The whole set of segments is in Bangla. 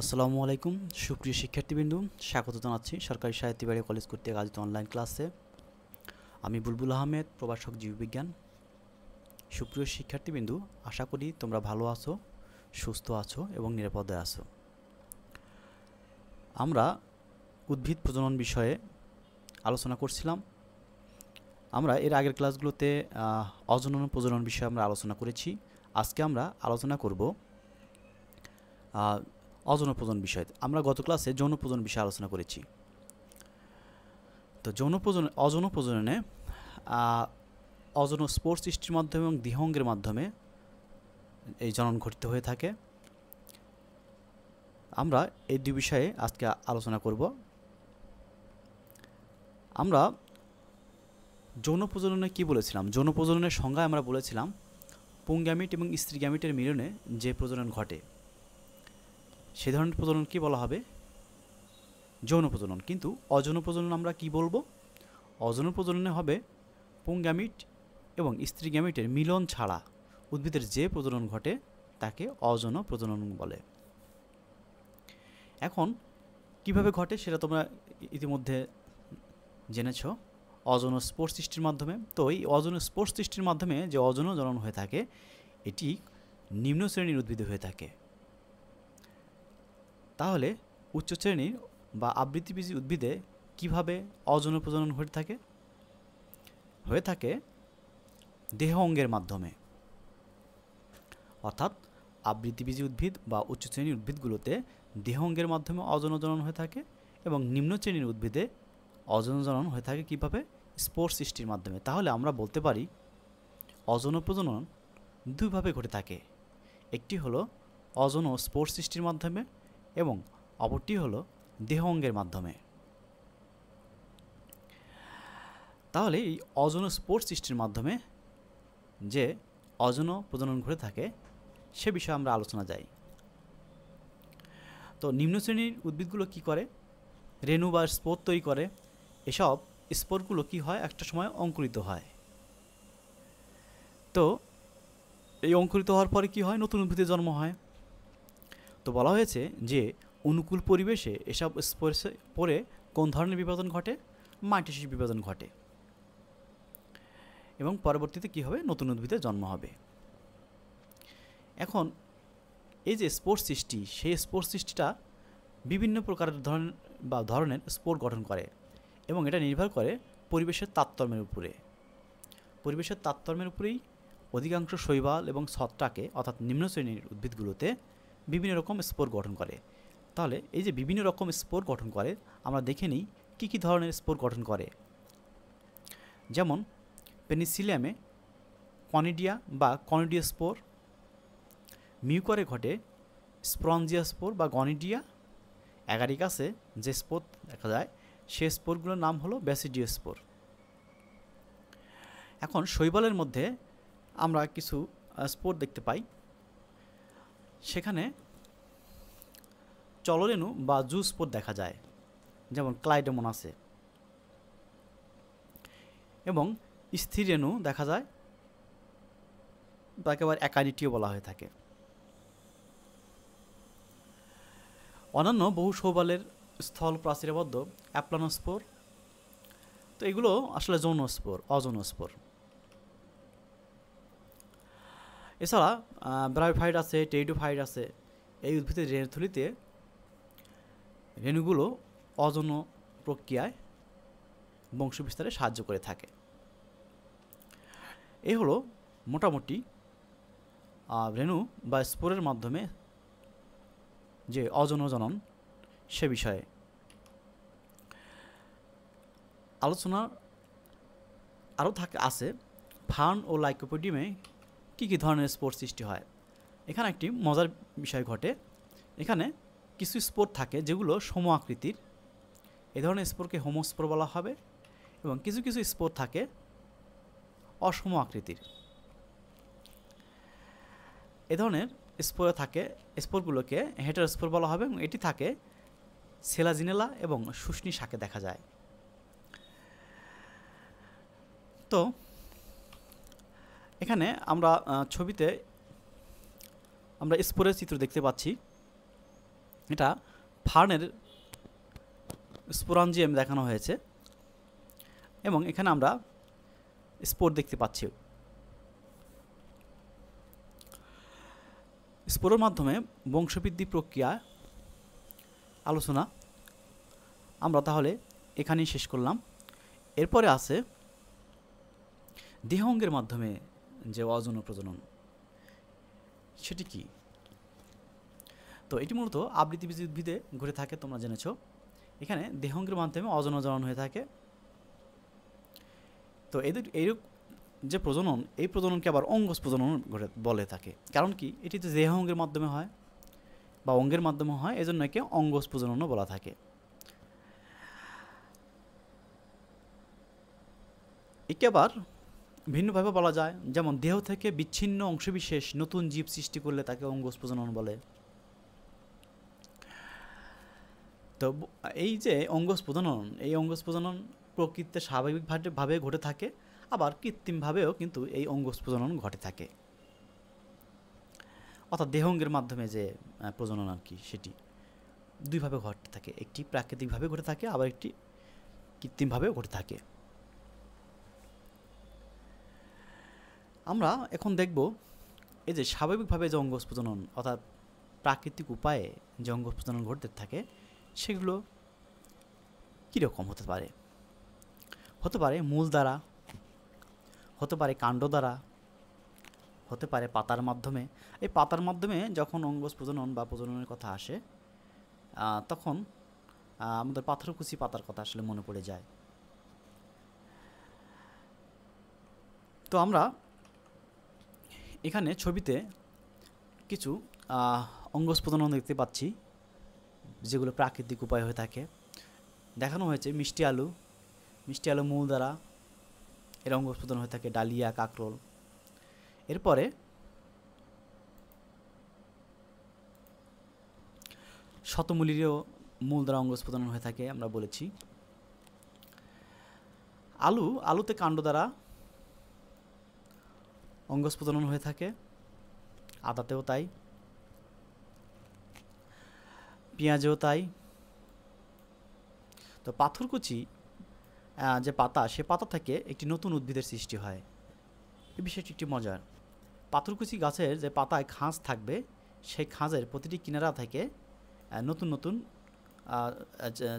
আসসালামু আলাইকুম সুপ্রিয় শিক্ষার্থীবৃন্দ, স্বাগত জানাচ্ছি সরকারি সাহিত্য বিহার কলেজ কর্তৃক আয়োজিত অনলাইন ক্লাসে। আমি বুলবুল আহমেদ, প্রভাষক জীববিজ্ঞান। সুপ্রিয় শিক্ষার্থীবৃন্দ, আশা করি তোমরা ভালো আছো, সুস্থ আছো এবং নিরাপদে আছো। আমরা উদ্ভিদ প্রজনন বিষয়ে আলোচনা করছিলাম। আমরা এর আগের ক্লাসগুলোতে অজনন প্রজনন বিষয়ে আমরা আলোচনা করেছি। আজকে আমরা আলোচনা করব অযৌন প্রজনন বিষয়। আমরা গত ক্লাসে যৌন প্রজনন বিষয়ে আলোচনা করেছি। তো অযৌন প্রজননে অযৌন স্পোর সৃষ্টির মাধ্যমে এবং দেহাঙ্গের মাধ্যমে এই জনন ঘটিত হয়ে থাকে। আমরা এই দুই বিষয়ে আজকে আলোচনা করব। আমরা যৌন প্রজননে কি বলেছিলাম? যৌন প্রজননের সংজ্ঞায় আমরা বলেছিলাম পুংগ্যামিট এবং স্ত্রী গ্যামিটের মিলনে যে প্রজনন ঘটে সে ধরনের প্রজনন কি বলা হবে? যৌন প্রজনন। কিন্তু অযৌন প্রজনন আমরা কি বলবো? অযৌন প্রজননে হবে পুংগ্যামিট এবং স্ত্রী গ্যামিটের মিলন ছাড়া উদ্ভিদের যে প্রজনন ঘটে তাকে অযৌন প্রজনন বলে। এখন কিভাবে ঘটে সেটা তোমরা ইতিমধ্যে জেনেছ, অযৌন স্পোর সৃষ্টির মাধ্যমে। তো এই অযৌন স্পোর সৃষ্টির মাধ্যমে যে অযৌন জনন হয়ে থাকে এটি নিম্ন শ্রেণীর উদ্ভিদে হয়ে থাকে। তাহলে উচ্চ শ্রেণীর বা আবৃত্তিবীজী উদ্ভিদে কিভাবে অযৌন প্রজনন হয়ে থাকে? হয়ে থাকে দেহ অঙ্গের মাধ্যমে। অর্থাৎ আবৃত্তিবীজী উদ্ভিদ বা উচ্চ শ্রেণীর উদ্ভিদগুলোতে দেহ অঙ্গের মাধ্যমে অযৌন জনন হয়ে থাকে এবং নিম্ন শ্রেণীর উদ্ভিদে অযৌন জনন হয়ে থাকে কিভাবে? স্পোর সৃষ্টির মাধ্যমে। তাহলে আমরা বলতে পারি অযৌন প্রজনন দুইভাবে ঘটে থাকে। একটি হলো অযৌন স্পোর সৃষ্টির মাধ্যমে এবং অপরটি হলো দেহ অঙ্গের মাধ্যমে। তাহলে এই অযৌন স্পোর সৃষ্টির মাধ্যমে যে অযৌন প্রজনন ঘটে থাকে সে বিষয়ে আমরা আলোচনা যাই। তো নিম্ন শ্রেণীর উদ্ভিদগুলো কি করে? রেণু বা স্পোর তৈরি করে। এসব স্পোরগুলো কি হয়? একটা সময় অঙ্কুরিত হয়। তো এই অঙ্কুরিত হওয়ার পরে কি হয়? নতুন উদ্ভিদের জন্ম হয়। তো বলা হয়েছে যে অনুকূল পরিবেশে এসব স্পোর পরে কোন ধরনের বিভাজন ঘটে? মাইটোসিস বিভাজন ঘটে এবং পরবর্তীতে কি হবে? নতুন উদ্ভিদের জন্ম হবে। এখন এই যে স্পোর সৃষ্টি, সেই স্পোর সৃষ্টিটা বিভিন্ন প্রকারের ধরনের স্পোর গঠন করে এবং এটা নির্ভর করে পরিবেশের তারতম্যের উপরে। পরিবেশের তারতম্যের উপরেই অধিকাংশ শৈবাল এবং ছত্রাকে অর্থাৎ নিম্ন শ্রেণীর উদ্ভিদগুলোতে বিভিন্ন রকম স্পোর গঠন করে। তাহলে এই যে বিভিন্ন রকম স্পোর গঠন করে আমরা দেখে নিই কী কী ধরনের স্পোর গঠন করে। যেমন পেনিসিলিয়ামে কনিডিয়া বা কনিডিয়া স্পোর, মিউকরে ঘটে স্পরঞ্জিয়া স্পোর বা গনিডিয়া, অ্যাগারিকাসে যে স্পোর দেখা যায় সে স্পোরগুলোর নাম হলো ব্যাসিডিয়াস স্পোর। এখন শৈবালের মধ্যে আমরা কিছু স্পোর দেখতে পাই। সেখানে চলরেণু বা জু স্পোর দেখা যায়, যেমন ক্লাইডোমোনাসে, এবং স্থির রেণু দেখা যায়, তাকে আবার অ্যাকানিটিও বলা হয়ে থাকে। অন্যান্য বহু শৈবালের স্থল প্রাচীরবদ্ধ অ্যাপ্লানোস্পোর। তো এগুলো আসলে যৌন স্পোর, অযৌন স্পোর। এছাড়া ব্রায়োফাইট আছে, টেরিডোফাইট আছে। এই উদ্ভিদের রেণুথলিতে রেণুগুলো অযৌন প্রক্রিয়ায় বংশবিস্তারে সাহায্য করে থাকে। এই হলো মোটামুটি রেণু বা স্পোরের মাধ্যমে যে অযৌন জনন সে বিষয়ে আলোচনা আরও আছে। ফার্ন ও লাইকোপোডিয়ামে কী কী ধরনের স্পোর সৃষ্টি হয়। এখানে একটি মজার বিষয় ঘটে। এখানে কিছু স্পোর থাকে যেগুলো সম আকৃতির, এ ধরনের স্পোরকে হোমোস্পোর বলা হবে, এবং কিছু কিছু স্পোর থাকে অসম আকৃতির। এ ধরনের স্পোরে থাকে স্পোরগুলোকে হেটারোস্পোর বলা হবে এবং এটি থাকে সেলাজিনেলা এবং শুষ্নি শাকে দেখা যায়। তো এখানে আমরা ছবিতে আমরা স্পোরের চিত্র দেখতে পাচ্ছি। এটা ফার্নের স্পোরাঞ্জিয়াম দেখানো হয়েছে এবং এখানে আমরা স্পোর দেখতে পাচ্ছি। স্পোরের মাধ্যমে বংশবৃদ্ধি প্রক্রিয়া আলোচনা আমরা তাহলে এখানেই শেষ করলাম। এরপরে আছে দেহ অঙ্গের মাধ্যমে যে অযৌন প্রজনন, সেটি কি? তো এটি মূলত আবৃতবীজী উদ্ভিদে ঘটে থাকে, তোমরা জেনেছ। এখানে দেহ অঙ্গের মাধ্যমে অযৌন জনন হয়ে থাকে। তো এদের এইরূপ যে প্রজনন, এই প্রজননকে আবার অঙ্গজ প্রজনন বলে থাকে। কারণ কি? এটি তো দেহ অঙ্গের মাধ্যমে হয় বা অঙ্গের মাধ্যমে হয়, এজন্য একে অঙ্গজ প্রজননও বলা থাকে। একে আবার ভিন্নভাবে বলা যায়, যেমন দেহ থেকে বিচ্ছিন্ন অংশবিশেষ নতুন জীব সৃষ্টি করলে তাকে অঙ্গজ প্রজনন বলে। তো এই যে অঙ্গজ প্রজনন, এই অঙ্গজ প্রজনন প্রকৃতিতে স্বাভাবিকভাবে ঘটে থাকে, আবার কৃত্রিমভাবেও কিন্তু এই অঙ্গজ প্রজনন ঘটে থাকে। অর্থাৎ দেহ অঙ্গের মাধ্যমে যে প্রজনন আর কি, সেটি দুইভাবে ঘটে থাকে। একটি প্রাকৃতিকভাবে ঘটে থাকে, আবার একটি কৃত্রিমভাবেও ঘটে থাকে। আমরা এখন দেখব এই যে স্বাভাবিকভাবে যে অঙ্গজ প্রজনন অর্থাৎ প্রাকৃতিক উপায়ে যে অঙ্গজ প্রজনন ঘটতে থাকে, সেগুলো কীরকম হতে পারে। হতে পারে মূল দ্বারা, হতে পারে কাণ্ড দ্বারা, হতে পারে পাতার মাধ্যমে। এই পাতার মাধ্যমে যখন অঙ্গজ প্রজনন বা প্রজননের কথা আসে, তখন আমাদের পাথরকুচি পাতার কথা আসলে মনে পড়ে যায়। তো আমরা এখানে ছবিতে কিছু অঙ্গজ প্রজনন দেখতে পাচ্ছি, যেগুলো প্রাকৃতিক উপায় হয়ে থাকে। দেখানো হয়েছে মিষ্টি আলু মূল দ্বারা এর অঙ্গজ প্রজনন হয়ে থাকে, ডালিয়া, কাঁকরোল। এরপরে শতমূলীরও মূল দ্বারা অঙ্গজ প্রজনন হয়ে থাকে, আমরা বলেছি। আলুতে কাণ্ড দ্বারা অঙ্গজ প্রজনন হয়ে থাকে, আদাতেও তাই, পেঁয়াজেও তাই। তো পাথরকুচি যে পাতা, সে পাতা থেকে একটি নতুন উদ্ভিদের সৃষ্টি হয়। এই বিষয়টি একটি মজার। পাথরকুচি গাছের যে পাতায় খাঁজ থাকবে, সেই খাঁজের প্রতিটি কিনারা থেকে নতুন নতুন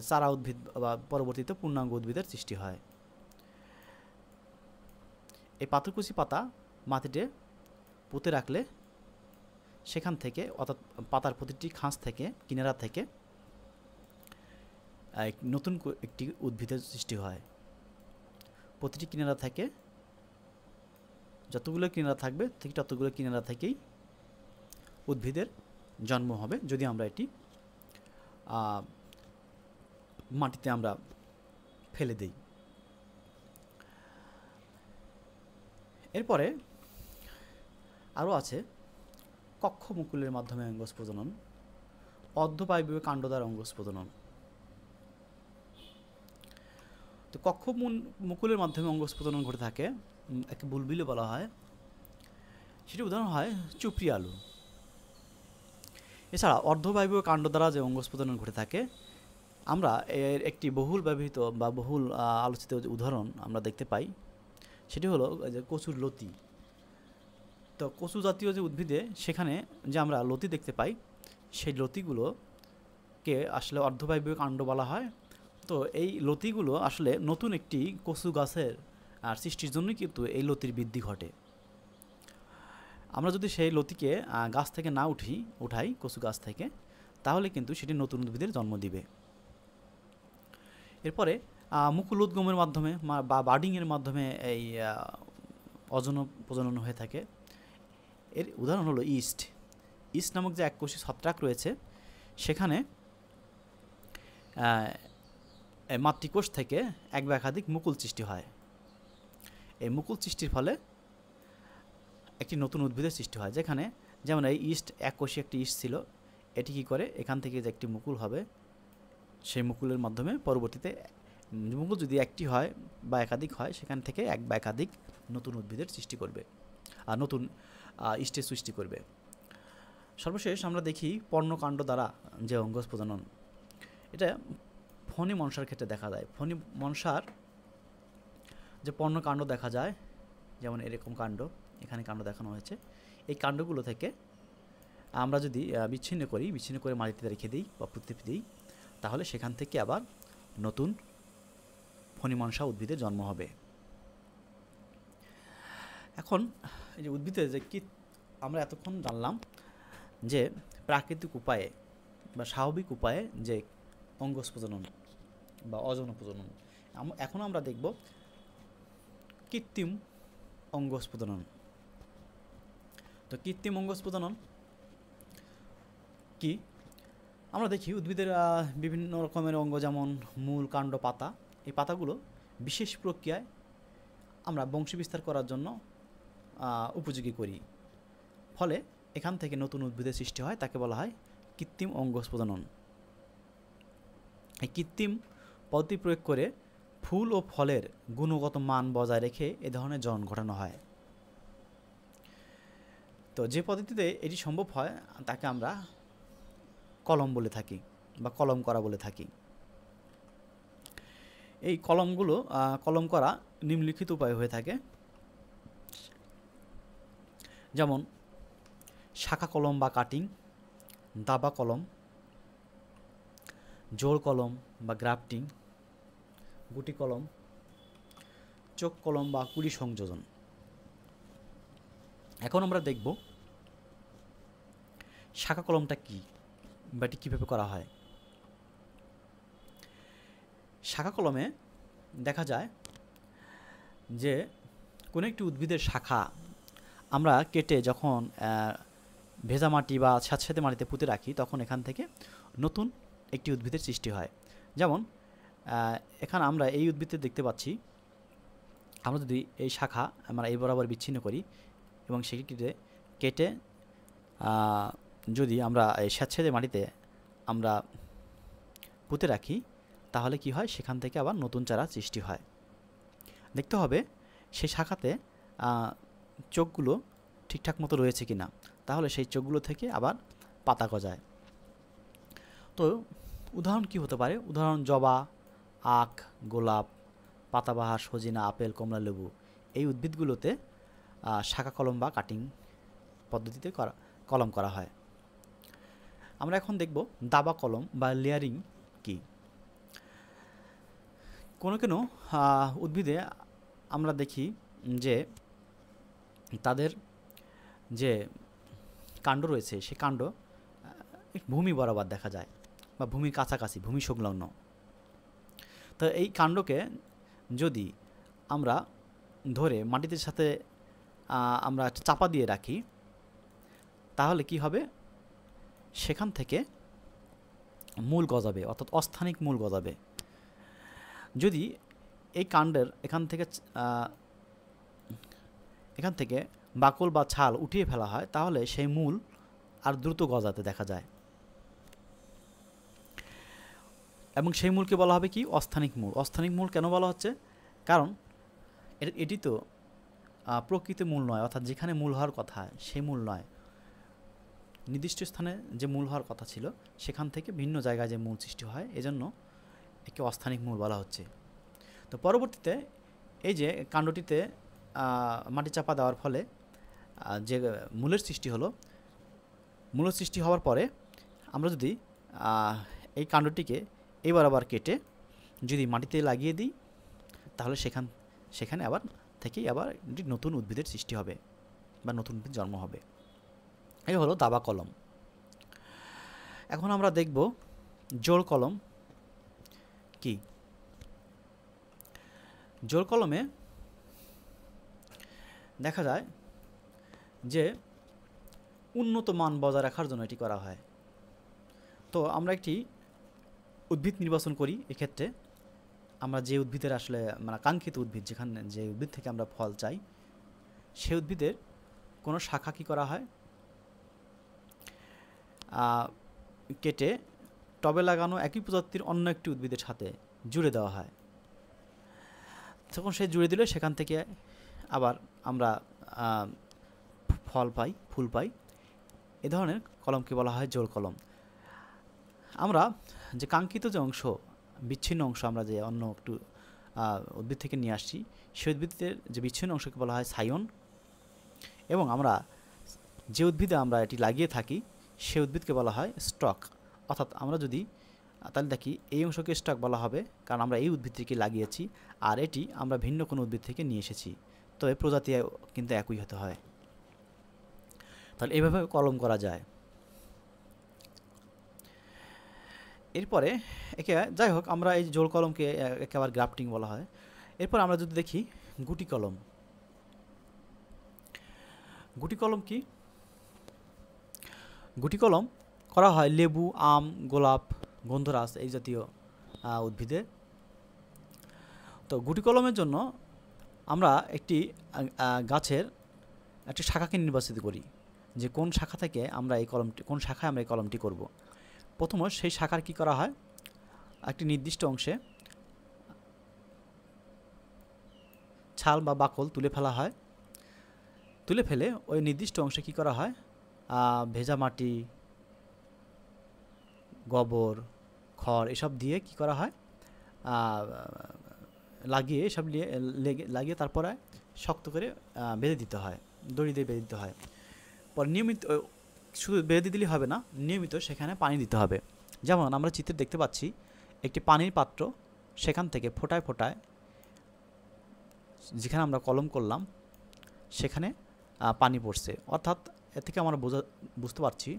চারা উদ্ভিদ বা পরবর্তীতে পূর্ণাঙ্গ উদ্ভিদের সৃষ্টি হয়। এই পাথরকুচি পাতা মাটিতে পুঁতে রাখলে সেখান থেকে, অর্থাৎ পাতার প্রতিটি খাঁজ থেকে, কিনারা থেকে নতুন একটি উদ্ভিদের সৃষ্টি হয়। প্রতিটি কিনারা থেকে যতগুলো কিনারা থাকবে, ঠিক ততগুলো কিনারা থেকেই উদ্ভিদের জন্ম হবে, যদি আমরা এটি মাটিতে আমরা ফেলে দেই। এরপরে আরও আছে কক্ষ মুকুলের মাধ্যমে অঙ্গজ প্রজনন, অর্ধবায়বীয় কাণ্ড দ্বারা অঙ্গজ প্রজনন। তো কক্ষ মুকুলের মাধ্যমে অঙ্গজ প্রজনন ঘটে থাকে, একে বুলবিলে বলা হয়। সেটি উদাহরণ হয় চুপড়ি আলু। এছাড়া অর্ধবায়বীয় কাণ্ড দ্বারা যে অঙ্গজ প্রজনন ঘটে থাকে, আমরা এর একটি বহুল ব্যবহৃত বা বহুল আলোচিত উদাহরণ আমরা দেখতে পাই, সেটি হলো যে কচুর লতি। তো কচু জাতীয় যে উদ্ভিদে, সেখানে যে আমরা লতি দেখতে পাই, সেই লতিগুলোকে আসলে অর্ধবায়বীয় কাণ্ড বলা হয়। তো এই লতিগুলো আসলে নতুন একটি কচু গাছের সৃষ্টির জন্যই কিন্তু এই লতির বৃদ্ধি ঘটে। আমরা যদি সেই লতিকে গাছ থেকে না উঠাই কচু গাছ থেকে, তাহলে কিন্তু সেটি নতুন উদ্ভিদের জন্ম দিবে। এরপরে মুকুল উদ্গমের মাধ্যমে বা বার্ডিংয়ের মাধ্যমে এই অযৌন প্রজনন হয়ে থাকে। এর উদাহরণ হলো ইস্ট নামক যে এককোষী ছত্রাক রয়েছে, সেখানে মাতৃকোষ থেকে এক বা একাধিক মুকুল সৃষ্টি হয়। এই মুকুল সৃষ্টির ফলে একটি নতুন উদ্ভিদের সৃষ্টি হয়, যেখানে যেমন এই এককোষী একটি ইস্ট ছিল, এটি কী করে, এখান থেকে যে একটি মুকুল হবে, সেই মুকুলের মাধ্যমে পরবর্তীতে মুকুল যদি একটি হয় বা একাধিক হয়, সেখান থেকে এক বা একাধিক নতুন উদ্ভিদের সৃষ্টি করবে আর নতুন ইস্টের সৃষ্টি করবে। সর্বশেষ আমরা দেখি পর্ণকাণ্ড দ্বারা যে অঙ্গজ প্রজনন, এটা ফণী মনসার ক্ষেত্রে দেখা যায়। ফণী মনসার যে পর্ণকাণ্ড দেখা যায়, যেমন এরকম কাণ্ড, এখানে কাণ্ড দেখানো হয়েছে, এই কাণ্ডগুলো থেকে আমরা যদি বিচ্ছিন্ন করে মাটিতে রেখে দিই বা পুঁতে দিই, তাহলে সেখান থেকে আবার নতুন ফণী মনসা উদ্ভিদের জন্ম হবে। এখন এই যে উদ্ভিদের যে কি আমরা এতক্ষণ জানলাম যে প্রাকৃতিক উপায়ে বা স্বাভাবিক উপায়ে যে অঙ্গজ প্রজনন বা অযৌন প্রজনন, এখন আমরা দেখব কৃত্রিম অঙ্গজ প্রজনন। তো কৃত্রিম অঙ্গজ প্রজনন কি? আমরা দেখি উদ্ভিদের বিভিন্ন রকমের অঙ্গ, যেমন মূল, কাণ্ড, পাতা। এই পাতাগুলো বিশেষ প্রক্রিয়ায় আমরা বংশ বিস্তার করার জন্য উপযোগী করি, ফলে এখান থেকে নতুন উদ্ভিদের সৃষ্টি হয়, তাকে বলা হয় কৃত্রিম অঙ্গজ প্রজনন। এই কৃত্রিম পদ্ধতি প্রয়োগ করে ফুল ও ফলের গুণগত মান বজায় রেখে এ ধরনের জনন ঘটানো হয়। তো যে পদ্ধতিতে এটি সম্ভব হয় তাকে আমরা কলম বলে থাকি বা কলম করা বলে থাকি। এই কলমগুলো কলম করা নিম্নলিখিত উপায় হয়ে থাকে, যেমন শাখা কলম বা কাটিং, দাবা কলম, জোড় কলম বা গ্রাফটিং, গুটি কলম, চোখ কলম বা কুড়ি সংযোজন। এখন আমরা দেখব শাখা কলমটা কি বা এটি কীভাবে করা হয়। শাখা কলমে দেখা যায় যে কোনো একটি উদ্ভিদের শাখা আমরা কেটে যখন ভেজা মাটি বা স্যাঁতসেঁতে মাটিতে পুঁতে রাখি, তখন এখান থেকে নতুন একটি উদ্ভিদের সৃষ্টি হয়। যেমন এখানে আমরা এই উদ্ভিদে দেখতে পাচ্ছি, আমরা যদি এই শাখা আমরা এই বরাবর বিচ্ছিন্ন করি এবং সেটিকে কেটে যদি আমরা এই স্যাঁতসেঁতে মাটিতে আমরা পুঁতে রাখি, তাহলে কি হয়, সেখান থেকে আবার নতুন চারা সৃষ্টি হয়। দেখতে হবে সেই শাখাতে চোখগুলো ঠিকঠাক মতো রয়েছে কিনা, তাহলে সেই চোখগুলো থেকে আবার পাতা গজায়। তো উদাহরণ কি হতে পারে? উদাহরণ জবা, আখ, গোলাপ, পাতাবাহার, সজিনা, আপেল, কমলা লেবু, এই উদ্ভিদগুলোতে শাখা কলম বা কাটিং পদ্ধতিতে কলম করা হয়। আমরা এখন দেখব দাবা কলম বা লেয়ারিং কি। কোনো কোনো উদ্ভিদে আমরা দেখি যে তাদের যে কাণ্ড রয়েছে, সে কাণ্ড ভূমি বরাবর দেখা যায় বা ভূমির কাছাকাছি, ভূমি সংলগ্ন। তো এই কাণ্ডকে যদি আমরা ধরে মাটিতে সাথে আমরা চাপা দিয়ে রাখি, তাহলে কি হবে, সেখান থেকে মূল গজাবে, অর্থাৎ অস্থানিক মূল গজাবে। যদি এই কাণ্ডের এখান থেকে বাকল বা ছাল উঠিয়ে ফেলা হয়, তাহলে সেই মূল আর দ্রুত গজাতে দেখা যায়, এবং সেই মূলকে বলা হবে কি, অস্থানিক মূল। অস্থানিক মূল কেন বলা হচ্ছে? কারণ এটি তো প্রকৃত মূল নয়, অর্থাৎ যেখানে মূল হওয়ার কথা সেই মূল নয়, নির্দিষ্ট স্থানে যে মূল হওয়ার কথা ছিল সেখান থেকে ভিন্ন জায়গায় যে মূল সৃষ্টি হয়, এজন্য একে অস্থানিক মূল বলা হচ্ছে। তো পরবর্তীতে এই যে কাণ্ডটিতে মাটি চাপা দেওয়ার ফলে যে মূলের সৃষ্টি হলো, মূলের সৃষ্টি হওয়ার পরে আমরা যদি এই কাণ্ডটিকে এবার আবার কেটে যদি মাটিতে লাগিয়ে দিই, তাহলে সেখানে আবার থেকেই আবার নতুন উদ্ভিদের সৃষ্টি হবে বা নতুন উদ্ভিদ জন্ম হবে। এই হলো দাবা কলম। এখন আমরা দেখব জোড় কলম কি। জোড় কলমে দেখা যায় যে উন্নত মান বজায় রাখার জন্য এটি করা হয়। তো আমরা একটি উদ্ভিদ নির্বাচন করি, এক্ষেত্রে আমরা যে উদ্ভিদের আসলে মানে কাঙ্ক্ষিত উদ্ভিদ, যেখানে যে উদ্ভিদ থেকে আমরা ফল চাই, সেই উদ্ভিদের কোনো শাখা কী করা হয়, কেটে টবে লাগানো একই প্রজাতির অন্য একটি উদ্ভিদের সাথে জুড়ে দেওয়া হয়। তখন সে জুড়ে দিলে সেখান থেকে আবার আমরা ফল পাই, ফুল পাই। এ ধরনের কলমকে বলা হয় জোড় কলম। আমরা যে কাঙ্ক্ষিত যে অংশ, বিচ্ছিন্ন অংশ আমরা যে অন্য একটু উদ্ভিদ থেকে নিয়ে আসছি, সেই উদ্ভিদের যে বিচ্ছিন্ন অংশকে বলা হয় সায়ন। এবং আমরা যে উদ্ভিদে আমরা এটি লাগিয়ে থাকি সেই উদ্ভিদকে বলা হয় স্টক। অর্থাৎ আমরা যদি তাহলে দেখি এই অংশকে স্টক বলা হবে, কারণ আমরা এই উদ্ভিদটিকে লাগিয়েছি, আর এটি আমরা ভিন্ন কোনো উদ্ভিদ থেকে নিয়ে এসেছি, তবে প্রজাতি কিন্তু একই হতে হয়। তাহলে এইভাবে কলম করা যায়। এরপরে একে যাই হোক, আমরা এই জোড় কলমকে একেবারে গ্রাফটিং বলা হয়। এরপর আমরা যদি দেখি গুটি কলম। গুটি কলম কি? গুটি কলম করা হয় লেবু, আম, গোলাপ, গন্ধরাজ এই জাতীয় উদ্ভিদে। তো গুটি কলমের জন্য আমরা একটি গাছের একটি শাখাকে নির্বাচিত করি, যে কোন শাখা থেকে আমরা এই কলমটি, কোন শাখায় আমরা এই কলমটি করব। প্রথমে সেই শাখার কি করা হয়, একটি নির্দিষ্ট অংশে ছাল বা বাকল তুলে ফেলা হয়। তুলে ফেলে ওই নির্দিষ্ট অংশে কি করা হয়, ভেজা মাটি, গোবর, খড় এসব দিয়ে কি করা হয়, লাগিয়ে এসব লাগিয়ে তারপরে শক্ত করে বেঁধে দিতে হয়, দড়ি দিয়ে বেঁধে দিতে হয়। পর নিয়মিত, শুধু বেঁধে দিলেই হবে না, নিয়মিত সেখানে পানি দিতে হবে। যেমন আমরা চিত্রে দেখতে পাচ্ছি একটি পানির পাত্র, সেখান থেকে ফোঁটায় ফোঁটায় যেখানে আমরা কলম করলাম সেখানে পানি পড়ছে। অর্থাৎ এ থেকে আমরা বুঝতে পারছি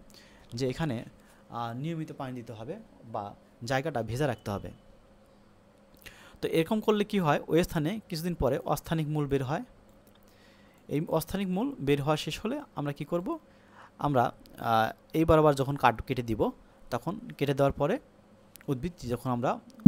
যে এখানে নিয়মিত পানি দিতে হবে বা জায়গাটা ভেজা রাখতে হবে। তো এরকম করলে কি হয়, ওই স্থানে কিছুদিন পরে অস্থানিক মূল বের হয়। এই অস্থানিক মূল বের হওয়া শেষ হলে আমরা কি করব, আমরা এই বরাবর যখন কেটে দিব, তখন কেটে দেওয়ার পরে উদ্ভিদ যখন আমরা